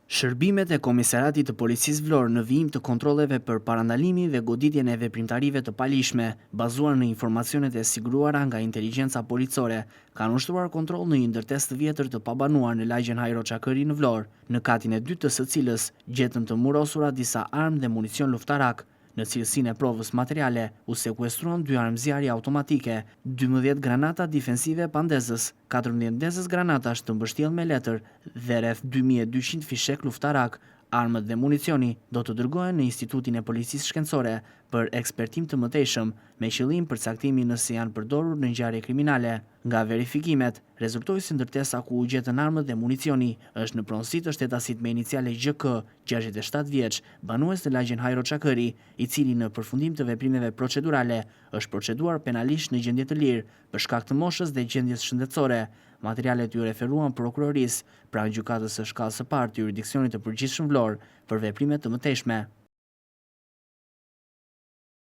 Shërbimet e Komisariatit të Policisë Vlorë në vijim të kontrolleve për parandalimin dhe goditjen e veprimtarive të palishme, bazuar në informacionet e siguruara nga inteligjenca policore, kanë ushtruar kontroll në një ndërtesë të vjetër të pabanuar në lagjen Hajro Çakëri në Vlorë, në katin e dytë të së cilës gjetën të murosura disa armë dhe municion luftarak. Në cilësinë e provës materiale, u sekuestruan 2 armë zjarri automatike, 12 granata defensive pandezës, 14 ndezës granatash të mbështjellë me letër dhe rreth 2200 fishek luftarak. Armët dhe municioni do të dërgohen në Institutin e Policisë Shkencore për ekspertim të mëtejshëm me qëllim përcaktimin nëse janë përdorur në ngjarje kriminale. Nga verifikimet, rezultoi se ndërtesa ku u gjetën armët dhe municioni është në pronësi të shtetasit me iniciale GK, 67 vjeç, banues të lagjen Hajro Çakëri, i cili në përfundim të veprimeve procedurale është proceduar penalisht në gjendje të lirë për shkak të moshës dhe gjendjes shëndetësore. Materialet ju referuan prokurorisë pranë gjykatës së shkallës së parë të jurisdiksionit të përgjithshëm Vlorë për veprime të mëtejshme.